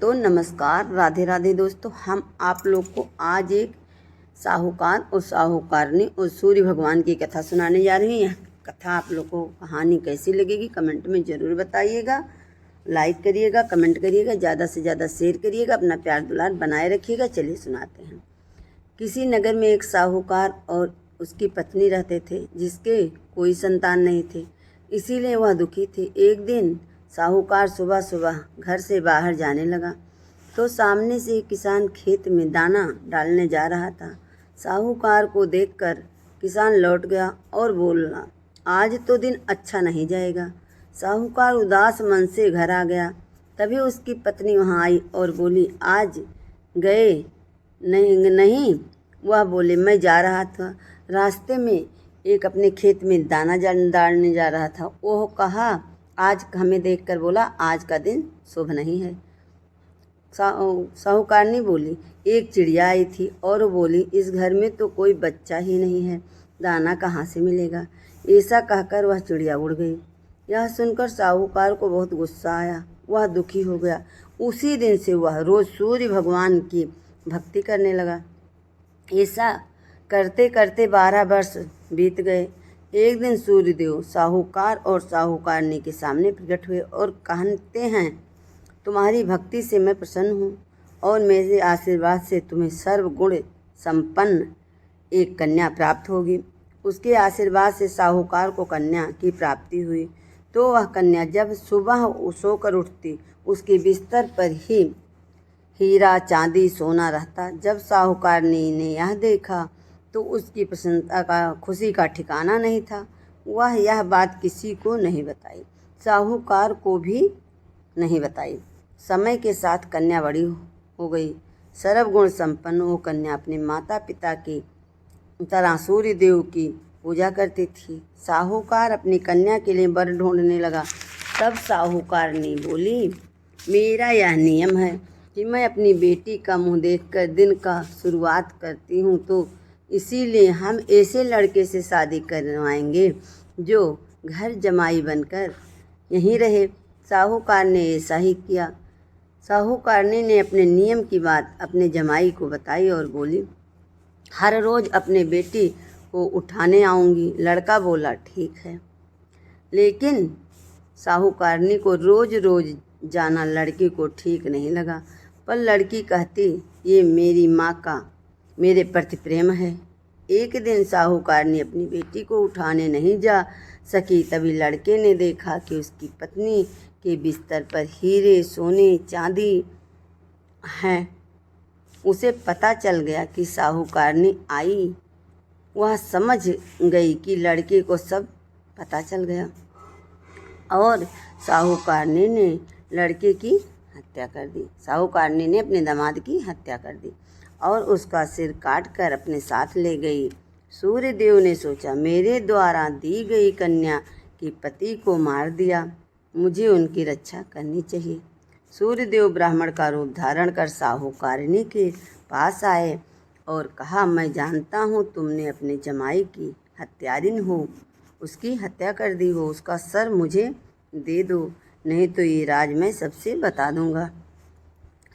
तो नमस्कार, राधे राधे दोस्तों। हम आप लोग को आज एक साहूकार और साहूकारनी और सूर्य भगवान की कथा सुनाने जा रही हैं। कथा आप लोग को कहानी कैसी लगेगी कमेंट में ज़रूर बताइएगा। लाइक करिएगा, कमेंट करिएगा, ज़्यादा से ज़्यादा शेयर करिएगा, अपना प्यार दुलार बनाए रखिएगा। चलिए सुनाते हैं। किसी नगर में एक साहूकार और उसकी पत्नी रहते थे, जिसके कोई संतान नहीं थे, इसीलिए वह दुखी थे। एक दिन साहूकार सुबह सुबह घर से बाहर जाने लगा तो सामने से एक किसान खेत में दाना डालने जा रहा था। साहूकार को देखकर किसान लौट गया और बोला, आज तो दिन अच्छा नहीं जाएगा। साहूकार उदास मन से घर आ गया। तभी उसकी पत्नी वहां आई और बोली, आज गए नहीं। वह बोले, मैं जा रहा था, रास्ते में एक अपने खेत में दाना डालने जा रहा था। वह कहा, आज हमें देखकर बोला, आज का दिन शुभ नहीं है। साहूकारनी बोली, एक चिड़िया आई थी और बोली, इस घर में तो कोई बच्चा ही नहीं है, दाना कहाँ से मिलेगा। ऐसा कहकर वह चिड़िया उड़ गई। यह सुनकर साहूकार को बहुत गुस्सा आया। वह दुखी हो गया। उसी दिन से वह रोज़ सूर्य भगवान की भक्ति करने लगा। ऐसा करते करते 12 वर्ष बीत गए। एक दिन सूर्यदेव साहूकार और साहूकारनी के सामने प्रकट हुए और कहते हैं, तुम्हारी भक्ति से मैं प्रसन्न हूँ और मेरे आशीर्वाद से तुम्हें सर्वगुण संपन्न एक कन्या प्राप्त होगी। उसके आशीर्वाद से साहूकार को कन्या की प्राप्ति हुई। तो वह कन्या जब सुबह सोकर उठती, उसके बिस्तर पर ही हीरा चांदी सोना रहता। जब साहूकारनी ने यह देखा तो उसकी प्रसन्नता का खुशी का ठिकाना नहीं था। वह यह बात किसी को नहीं बताई, साहूकार को भी नहीं बताई। समय के साथ कन्या बड़ी हो गई। सर्वगुण संपन्न वो कन्या अपने माता पिता की तरह सूर्य देव की पूजा करती थी। साहूकार अपनी कन्या के लिए वर ढूंढने लगा। तब साहूकारनी बोली, मेरा यह नियम है कि मैं अपनी बेटी का मुंह देखकर दिन का शुरुआत करती हूँ, तो इसीलिए हम ऐसे लड़के से शादी करवाएंगे जो घर जमाई बनकर यहीं रहे। साहूकार ने ऐसा ही किया। साहूकारनी ने अपने नियम की बात अपने जमाई को बताई और बोली, हर रोज़ अपने बेटी को उठाने आऊँगी। लड़का बोला, ठीक है। लेकिन साहूकारनी को रोज़ रोज़ जाना लड़की को ठीक नहीं लगा। पर लड़की कहती, ये मेरी माँ का मेरे प्रति प्रेम है। एक दिन साहूकारनी अपनी बेटी को उठाने नहीं जा सकी। तभी लड़के ने देखा कि उसकी पत्नी के बिस्तर पर हीरे सोने चांदी हैं। उसे पता चल गया कि साहूकारनी आई। वह समझ गई कि लड़के को सब पता चल गया और साहूकारनी ने लड़के की हत्या कर दी। साहूकारनी ने अपने दामाद की हत्या कर दी और उसका सिर काटकर अपने साथ ले गई। सूर्यदेव ने सोचा, मेरे द्वारा दी गई कन्या के पति को मार दिया, मुझे उनकी रक्षा करनी चाहिए। सूर्यदेव ब्राह्मण का रूप धारण कर साहूकारनी के पास आए और कहा, मैं जानता हूँ तुमने अपने जमाई की हत्यारिन हो, उसकी हत्या कर दी हो। उसका सर मुझे दे दो, नहीं तो ये राज मैं सबसे बता दूंगा।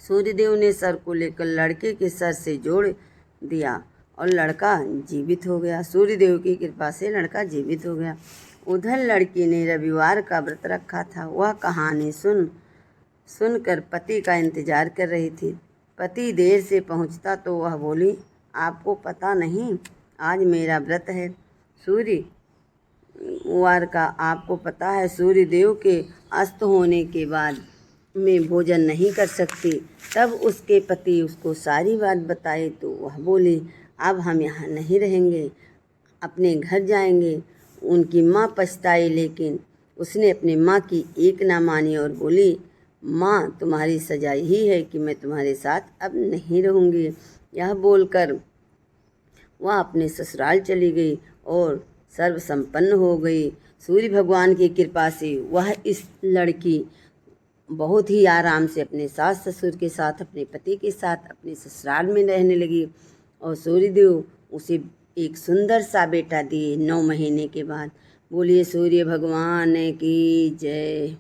सूर्यदेव ने सर को लेकर लड़के के सर से जोड़ दिया और लड़का जीवित हो गया। सूर्यदेव की कृपा से लड़का जीवित हो गया। उधर लड़की ने रविवार का व्रत रखा था। वह कहानी सुनकर पति का इंतजार कर रही थी। पति देर से पहुंचता तो वह बोली, आपको पता नहीं, आज मेरा व्रत है सूर्यवार का। आपको पता है, सूर्यदेव के अस्त होने के बाद में भोजन नहीं कर सकती। तब उसके पति उसको सारी बात बताए तो वह बोली, अब हम यहाँ नहीं रहेंगे, अपने घर जाएंगे। उनकी माँ पछताई, लेकिन उसने अपनी माँ की एक ना मानी और बोली, माँ तुम्हारी सजा ही है कि मैं तुम्हारे साथ अब नहीं रहूँगी। यह बोलकर वह अपने ससुराल चली गई और सर्व संपन्न हो गई। सूर्य भगवान की कृपा से वह इस लड़की बहुत ही आराम से अपने सास ससुर के साथ, अपने पति के साथ अपने ससुराल में रहने लगी और सूर्यदेव उसे एक सुंदर सा बेटा दिए 9 महीने के बाद। बोलिए सूर्य भगवान की जय।